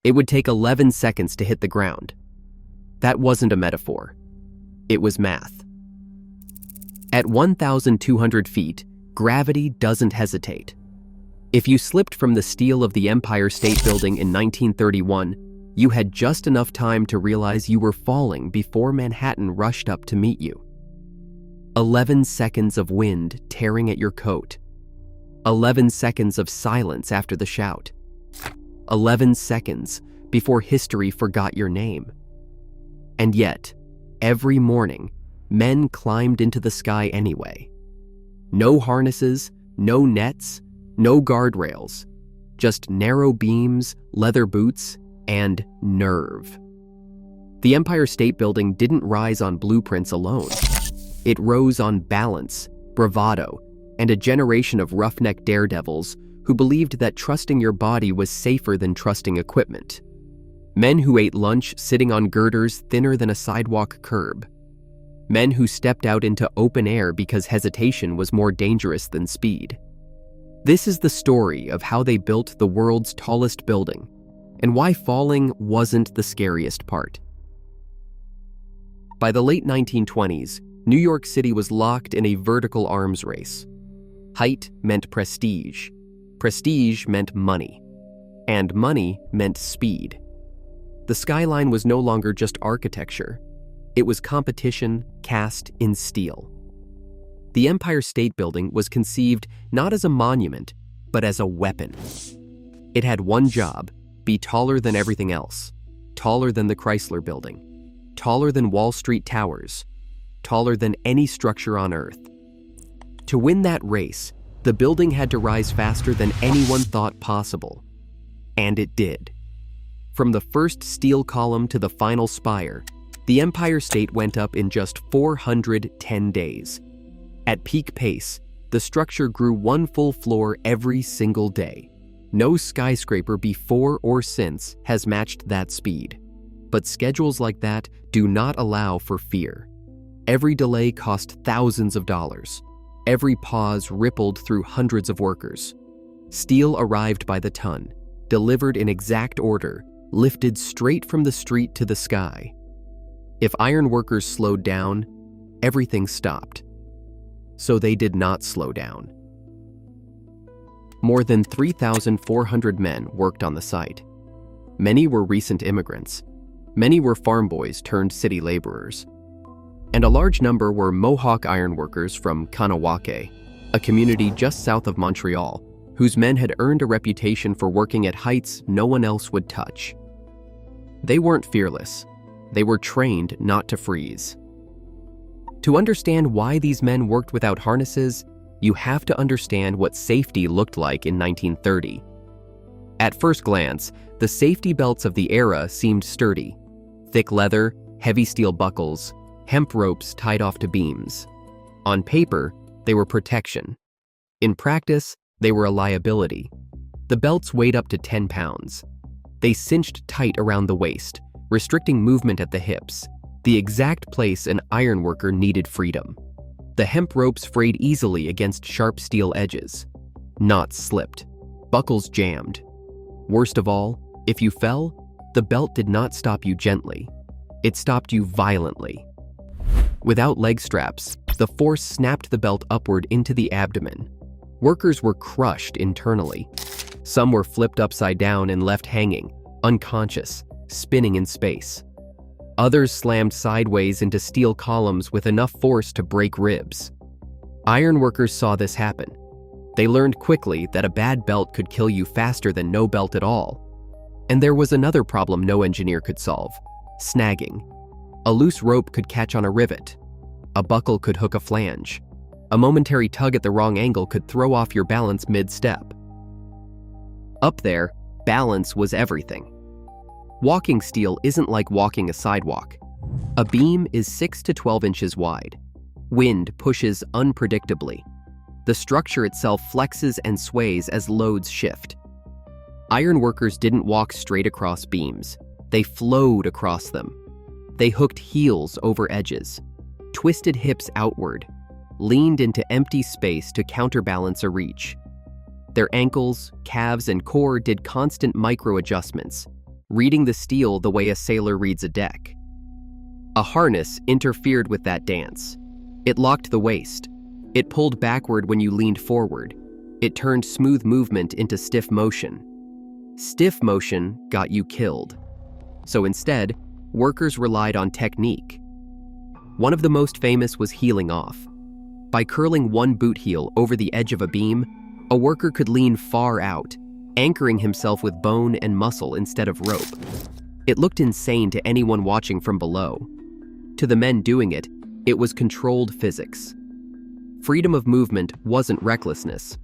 It would take 11 seconds to hit the ground. That wasn't a metaphor. It was math. At 1,200 feet, gravity doesn't hesitate. If you slipped from the steel of the Empire State Building in 1931, you had just enough time to realize you were falling before Manhattan rushed up to meet you. 11 seconds of wind tearing at your coat. 11 seconds of silence after the shout. 11 seconds before history forgot your name. And yet, every morning, men climbed into the sky anyway. No harnesses, no nets, no guardrails, just narrow beams, leather boots, and nerve. The Empire State Building didn't rise on blueprints alone. It rose on balance, bravado, and a generation of roughneck daredevils who believed that trusting your body was safer than trusting equipment. Men who ate lunch sitting on girders thinner than a sidewalk curb. Men who stepped out into open air because hesitation was more dangerous than speed. This is the story of how they built the world's tallest building, and why falling wasn't the scariest part. By the late 1920s, New York City was locked in a vertical arms race. Height meant prestige. Prestige meant money. And money meant speed. The skyline was no longer just architecture. It was competition cast in steel. The Empire State Building was conceived not as a monument, but as a weapon. It had one job: be taller than everything else. Taller than the Chrysler Building. Taller than Wall Street towers. Taller than any structure on Earth. To win that race, the building had to rise faster than anyone thought possible. And it did. From the first steel column to the final spire, the Empire State went up in just 410 days. At peak pace, the structure grew one full floor every single day. No skyscraper before or since has matched that speed. But schedules like that do not allow for fear. Every delay cost thousands of dollars. Every pause rippled through hundreds of workers. Steel arrived by the ton, delivered in exact order, lifted straight from the street to the sky. If iron workers slowed down, everything stopped. So they did not slow down. More than 3,400 men worked on the site. Many were recent immigrants. Many were farm boys turned city laborers. And a large number were Mohawk ironworkers from Kanawake, a community just south of Montreal, whose men had earned a reputation for working at heights no one else would touch. They weren't fearless. They were trained not to freeze. To understand why these men worked without harnesses, you have to understand what safety looked like in 1930. At first glance, the safety belts of the era seemed sturdy. Thick leather, heavy steel buckles, hemp ropes tied off to beams. On paper, they were protection. In practice, they were a liability. The belts weighed up to 10 pounds. They cinched tight around the waist, restricting movement at the hips, the exact place an ironworker needed freedom. The hemp ropes frayed easily against sharp steel edges. Knots slipped. Buckles jammed. Worst of all, if you fell, the belt did not stop you gently. It stopped you violently. Without leg straps, the force snapped the belt upward into the abdomen. Workers were crushed internally. Some were flipped upside down and left hanging, unconscious, spinning in space. Others slammed sideways into steel columns with enough force to break ribs. Ironworkers saw this happen. They learned quickly that a bad belt could kill you faster than no belt at all. And there was another problem no engineer could solve: snagging. A loose rope could catch on a rivet. A buckle could hook a flange. A momentary tug at the wrong angle could throw off your balance mid-step. Up there, balance was everything. Walking steel isn't like walking a sidewalk. A beam is 6 to 12 inches wide. Wind pushes unpredictably. The structure itself flexes and sways as loads shift. Ironworkers didn't walk straight across beams. They flowed across them. They hooked heels over edges, twisted hips outward, leaned into empty space to counterbalance a reach. Their ankles, calves, and core did constant micro-adjustments, reading the steel the way a sailor reads a deck. A harness interfered with that dance. It locked the waist. It pulled backward when you leaned forward. It turned smooth movement into stiff motion. Stiff motion got you killed. So instead, workers relied on technique. One of the most famous was heeling off. By curling one boot heel over the edge of a beam, a worker could lean far out, anchoring himself with bone and muscle instead of rope. It looked insane to anyone watching from below. To the men doing it, it was controlled physics. Freedom of movement wasn't recklessness.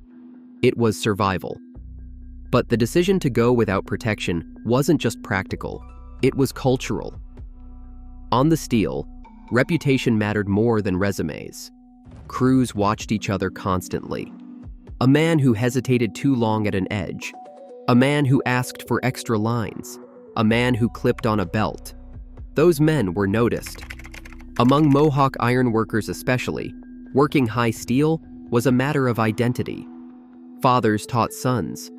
It was survival. But the decision to go without protection wasn't just practical, it was cultural. On the steel, reputation mattered more than resumes. Crews watched each other constantly. A man who hesitated too long at an edge. A man who asked for extra lines. A man who clipped on a belt. Those men were noticed. Among Mohawk iron workers especially, working high steel was a matter of identity. Fathers taught sons.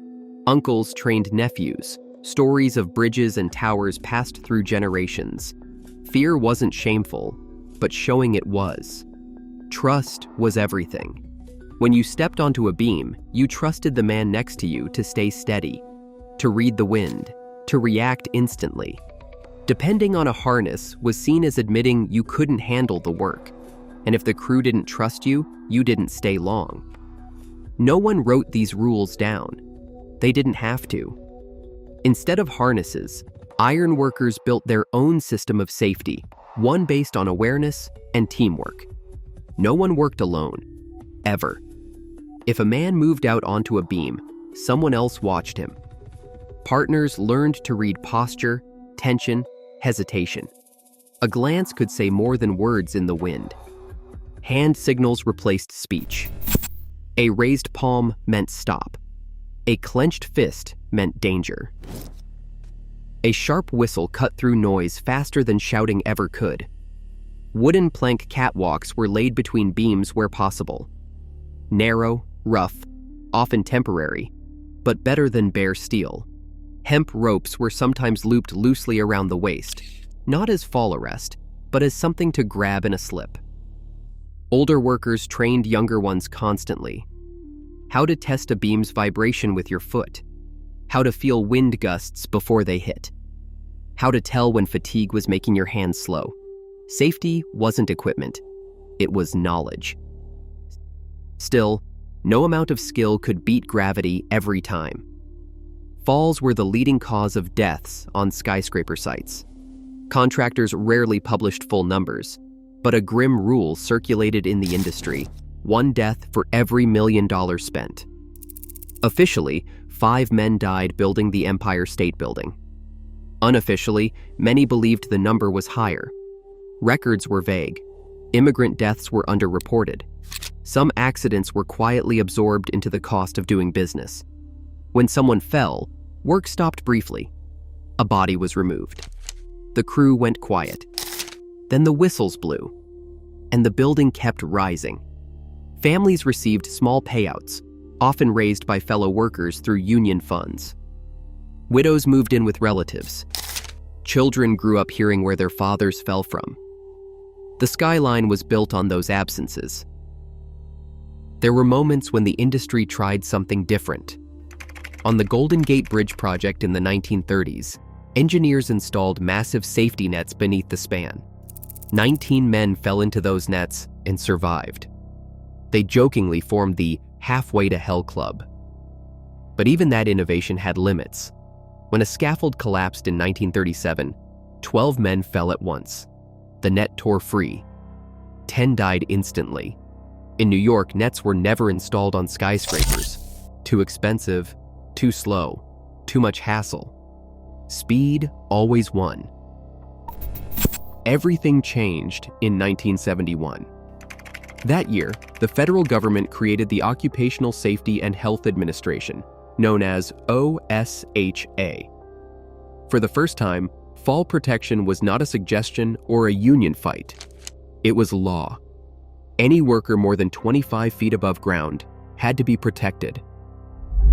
Uncles trained nephews. Stories of bridges and towers passed through generations. Fear wasn't shameful, but showing it was. Trust was everything. When you stepped onto a beam, you trusted the man next to you to stay steady, to read the wind, to react instantly. Depending on a harness was seen as admitting you couldn't handle the work, and if the crew didn't trust you, you didn't stay long. No one wrote these rules down. They didn't have to. Instead of harnesses, iron workers built their own system of safety, one based on awareness and teamwork. No one worked alone, ever. If a man moved out onto a beam, someone else watched him. Partners learned to read posture, tension, hesitation. A glance could say more than words in the wind. Hand signals replaced speech. A raised palm meant stop. A clenched fist meant danger. A sharp whistle cut through noise faster than shouting ever could. Wooden plank catwalks were laid between beams where possible. Narrow, rough, often temporary, but better than bare steel. Hemp ropes were sometimes looped loosely around the waist, not as fall arrest, but as something to grab in a slip. Older workers trained younger ones constantly. How to test a beam's vibration with your foot. How to feel wind gusts before they hit. How to tell when fatigue was making your hands slow. Safety wasn't equipment. It was knowledge. Still, no amount of skill could beat gravity every time. Falls were the leading cause of deaths on skyscraper sites. Contractors rarely published full numbers, but a grim rule circulated in the industry: one death for every $1 million spent. Officially, 5 men died building the Empire State Building. Unofficially, many believed the number was higher. Records were vague. Immigrant deaths were underreported. Some accidents were quietly absorbed into the cost of doing business. When someone fell, work stopped briefly. A body was removed. The crew went quiet. Then the whistles blew, and the building kept rising. Families received small payouts, often raised by fellow workers through union funds. Widows moved in with relatives. Children grew up hearing where their fathers fell from. The skyline was built on those absences. There were moments when the industry tried something different. On the Golden Gate Bridge project in the 1930s, engineers installed massive safety nets beneath the span. 19 men fell into those nets and survived. They jokingly formed the Halfway to Hell Club. But even that innovation had limits. When a scaffold collapsed in 1937, 12 men fell at once. The net tore free. 10 died instantly. In New York, nets were never installed on skyscrapers. Too expensive, too slow, too much hassle. Speed always won. Everything changed in 1971. That year, the federal government created the Occupational Safety and Health Administration, known as OSHA. For the first time, fall protection was not a suggestion or a union fight. It was law. Any worker more than 25 feet above ground had to be protected.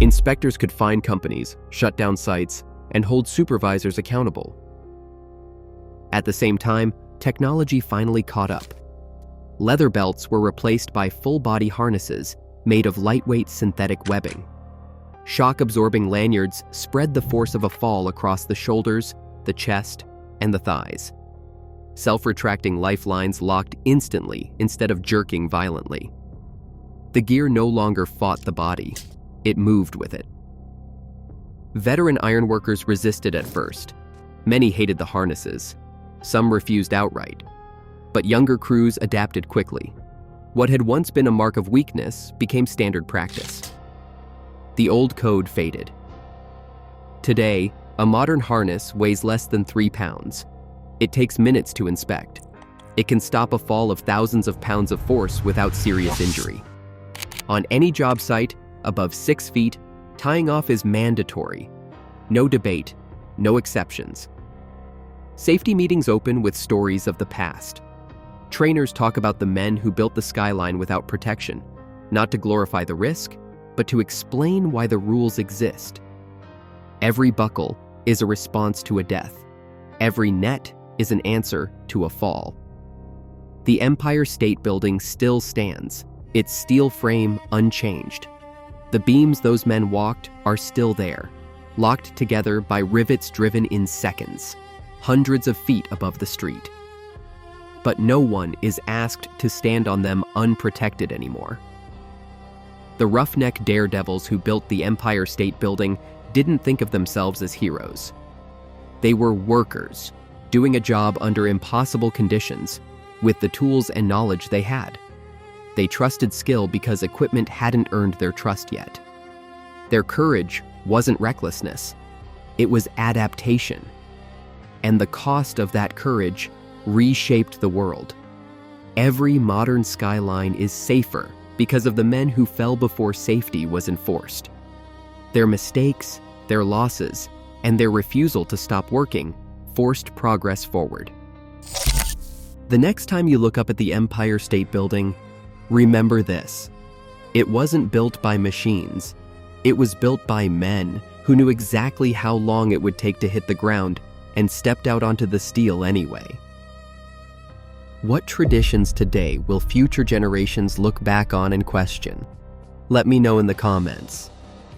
Inspectors could fine companies, shut down sites, and hold supervisors accountable. At the same time, technology finally caught up. Leather belts were replaced by full-body harnesses made of lightweight synthetic webbing. Shock-absorbing lanyards spread the force of a fall across the shoulders, the chest, and the thighs. Self-retracting lifelines locked instantly instead of jerking violently. The gear no longer fought the body, it moved with it. Veteran ironworkers resisted at first. Many hated the harnesses. Some refused outright. But younger crews adapted quickly. What had once been a mark of weakness became standard practice. The old code faded. Today, a modern harness weighs less than 3 pounds. It takes minutes to inspect. It can stop a fall of thousands of pounds of force without serious injury. On any job site, above 6 feet, tying off is mandatory. No debate, no exceptions. Safety meetings open with stories of the past. Trainers talk about the men who built the skyline without protection, not to glorify the risk, but to explain why the rules exist. Every buckle is a response to a death. Every net is an answer to a fall. The Empire State Building still stands, its steel frame unchanged. The beams those men walked are still there, locked together by rivets driven in seconds, hundreds of feet above the street. But no one is asked to stand on them unprotected anymore. The roughneck daredevils who built the Empire State Building didn't think of themselves as heroes. They were workers, doing a job under impossible conditions, with the tools and knowledge they had. They trusted skill because equipment hadn't earned their trust yet. Their courage wasn't recklessness, it was adaptation. And the cost of that courage reshaped the world. Every modern skyline is safer because of the men who fell before safety was enforced. Their mistakes, their losses, and their refusal to stop working forced progress forward. The next time you look up at the Empire State Building, remember this. It wasn't built by machines. It was built by men who knew exactly how long it would take to hit the ground and stepped out onto the steel anyway. What traditions today will future generations look back on and question? Let me know in the comments.